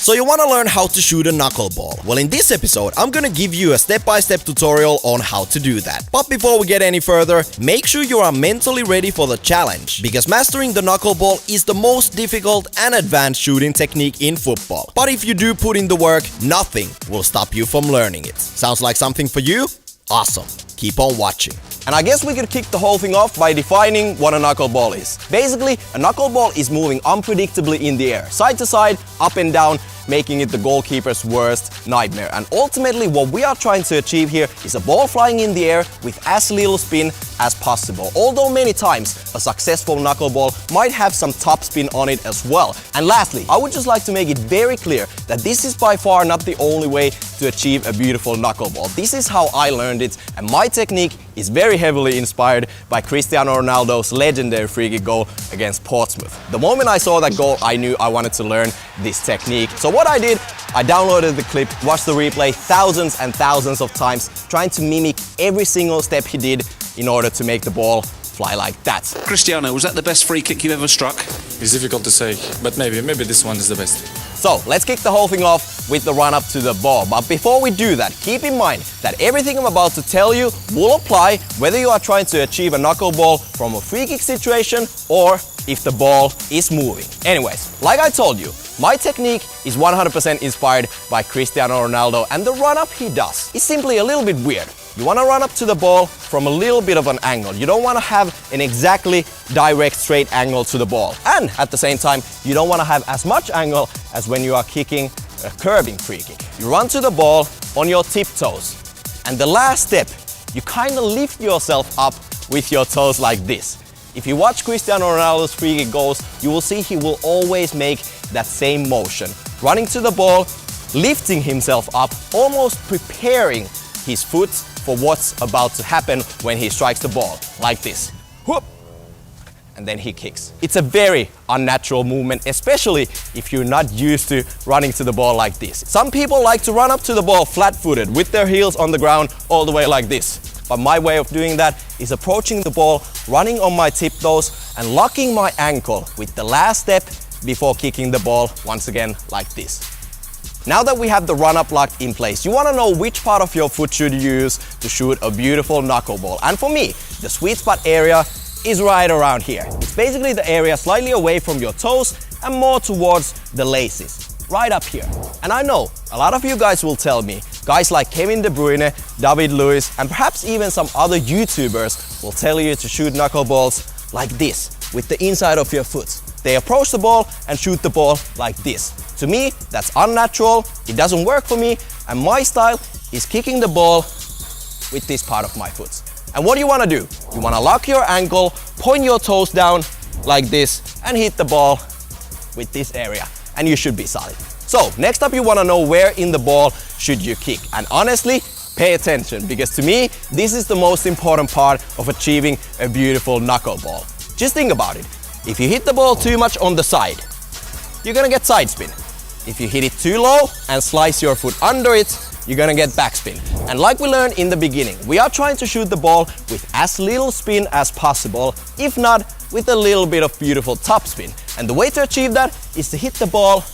So you want to learn how to shoot a knuckleball? Well, in this episode, I'm gonna give you a step-by-step tutorial on how to do that. But before we get any further, make sure you are mentally ready for the challenge, because mastering the knuckleball is the most difficult and advanced shooting technique in football. But if you do put in the work, nothing will stop you from learning it. Sounds like something for you? Awesome. Keep on watching. And I guess we could kick the whole thing off by defining what a knuckleball is. Basically, a knuckleball is moving unpredictably in the air, side to side, up and down, making it the goalkeeper's worst nightmare. And ultimately, what we are trying to achieve here is a ball flying in the air with as little spin as possible. Although many times, a successful knuckleball might have some top spin on it as well. And lastly, I would just like to make it very clear that this is by far not the only way to achieve a beautiful knuckleball. This is how I learned it, and my technique is very heavily inspired by Cristiano Ronaldo's legendary free kick goal against Portsmouth. The moment I saw that goal, I knew I wanted to learn this technique. So what I did, I downloaded the clip, watched the replay thousands and thousands of times, trying to mimic every single step he did in order to make the ball fly like that. Cristiano, was that the best free kick you ever struck? It's difficult to say, but maybe this one is the best. So let's kick the whole thing off with the run up to the ball. But before we do that, keep in mind that everything I'm about to tell you will apply whether you are trying to achieve a knuckleball from a free kick situation or if the ball is moving. Anyways, like I told you, my technique is 100% inspired by Cristiano Ronaldo, and the run up he does is simply a little bit weird. You want to run up to the ball from a little bit of an angle. You don't want to have an exactly direct straight angle to the ball. And at the same time, you don't want to have as much angle as when you are kicking a curving free kick. You run to the ball on your tiptoes. And the last step, you kind of lift yourself up with your toes like this. If you watch Cristiano Ronaldo's free kick goals, you will see he will always make that same motion. Running to the ball, lifting himself up, almost preparing his foot for what's about to happen when he strikes the ball, like this. Whoop! And then he kicks. It's a very unnatural movement, especially if you're not used to running to the ball like this. Some people like to run up to the ball flat-footed with their heels on the ground all the way like this. But my way of doing that is approaching the ball, running on my tiptoes and locking my ankle with the last step before kicking the ball once again like this. Now that we have the run-up locked in place, you want to know which part of your foot should you use to shoot a beautiful knuckleball. And for me, the sweet spot area is right around here. It's basically the area slightly away from your toes and more towards the laces, right up here. And I know a lot of you guys will tell me, guys like Kevin De Bruyne, David Luiz, and perhaps even some other YouTubers will tell you to shoot knuckleballs like this, with the inside of your foot. They approach the ball and shoot the ball like this. To me, that's unnatural, it doesn't work for me, and my style is kicking the ball with this part of my foot. And what do you want to do? You want to lock your ankle, point your toes down like this, and hit the ball with this area, and you should be solid. So, next up you want to know where in the ball should you kick. And honestly, pay attention, because to me, this is the most important part of achieving a beautiful knuckleball. Just think about it. If you hit the ball too much on the side, you're gonna get side spin. If you hit it too low and slice your foot under it, you're gonna get backspin. And like we learned in the beginning, we are trying to shoot the ball with as little spin as possible, if not with a little bit of beautiful top spin. And the way to achieve that is to hit the ball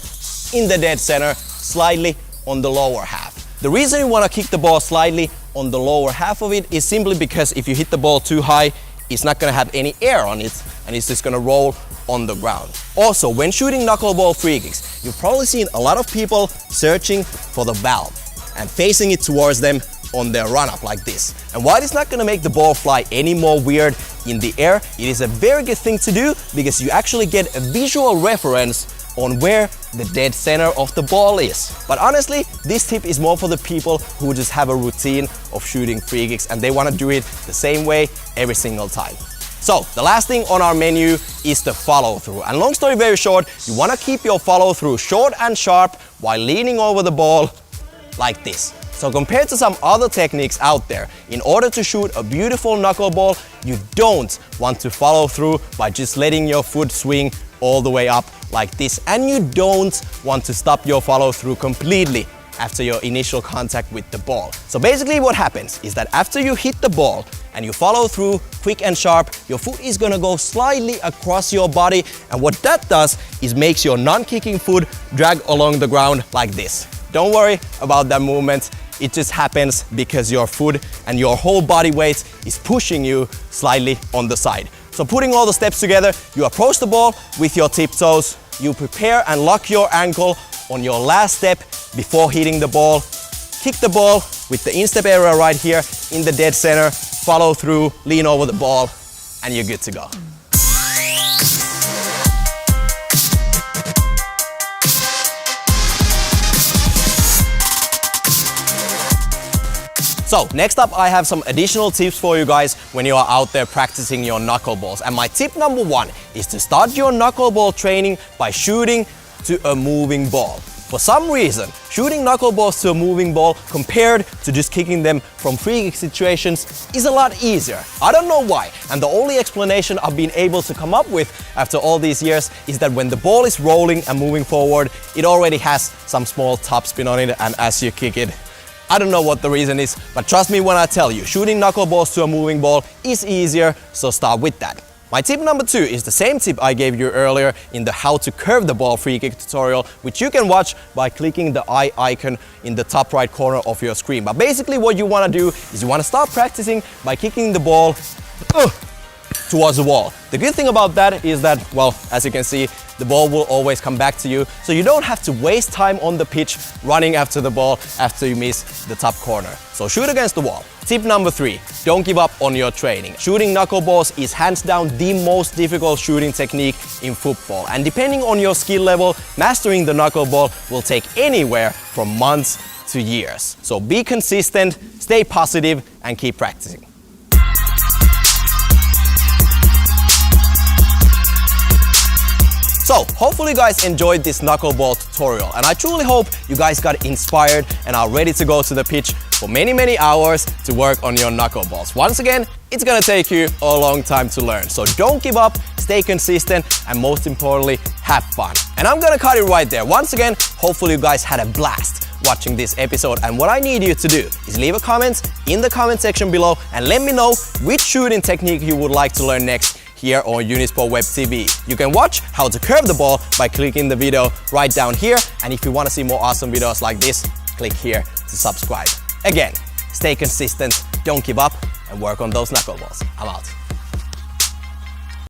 in the dead center, slightly on the lower half. The reason you wanna kick the ball slightly on the lower half of it is simply because if you hit the ball too high, it's not gonna have any air on it, and it's just gonna roll on the ground. Also, when shooting knuckleball free kicks, you've probably seen a lot of people searching for the valve and facing it towards them on their run-up like this. And while it's not gonna make the ball fly any more weird in the air, it is a very good thing to do because you actually get a visual reference on where the dead center of the ball is. But honestly, this tip is more for the people who just have a routine of shooting free kicks and they want to do it the same way every single time. So, the last thing on our menu is the follow through. And long story very short, you want to keep your follow through short and sharp while leaning over the ball like this. So compared to some other techniques out there, in order to shoot a beautiful knuckleball, you don't want to follow through by just letting your foot swing all the way up like this. And you don't want to stop your follow through completely after your initial contact with the ball. So basically what happens is that after you hit the ball and you follow through quick and sharp, your foot is gonna go slightly across your body, and what that does is makes your non-kicking foot drag along the ground like this. Don't worry about that movement. It just happens because your foot and your whole body weight is pushing you slightly on the side. So putting all the steps together, you approach the ball with your tiptoes, you prepare and lock your ankle on your last step before hitting the ball, kick the ball with the instep area right here in the dead center, follow through, lean over the ball, and you're good to go. So next up, I have some additional tips for you guys when you are out there practicing your knuckleballs. And my tip number one is to start your knuckleball training by shooting to a moving ball. For some reason, shooting knuckleballs to a moving ball compared to just kicking them from free kick situations is a lot easier. I don't know why, and the only explanation I've been able to come up with after all these years is that when the ball is rolling and moving forward, it already has some small topspin on it, and as you kick it, I don't know what the reason is, but trust me when I tell you, shooting knuckleballs to a moving ball is easier, so start with that. My tip number two is the same tip I gave you earlier in the how to curve the ball free kick tutorial, which you can watch by clicking the eye icon in the top right corner of your screen. But basically what you want to do is you want to start practicing by kicking the ball towards the wall. The good thing about that is that, well, as you can see, the ball will always come back to you, so you don't have to waste time on the pitch running after the ball after you miss the top corner. So shoot against the wall. Tip number three, don't give up on your training. Shooting knuckleballs is hands down the most difficult shooting technique in football, and depending on your skill level, mastering the knuckleball will take anywhere from months to years. So be consistent, stay positive, and keep practicing. So, hopefully you guys enjoyed this knuckleball tutorial, and I truly hope you guys got inspired and are ready to go to the pitch for many hours to work on your knuckleballs. Once again, it's gonna take you a long time to learn, so don't give up, stay consistent, and most importantly, have fun. And I'm gonna cut it right there. Once again, hopefully you guys had a blast watching this episode, and what I need you to do is leave a comment in the comment section below and let me know which shooting technique you would like to learn next here on Unisport Web TV. You can watch how to curve the ball by clicking the video right down here, and if you want to see more awesome videos like this, click here to subscribe. Again, stay consistent, don't give up, and work on those knuckleballs. I'm out.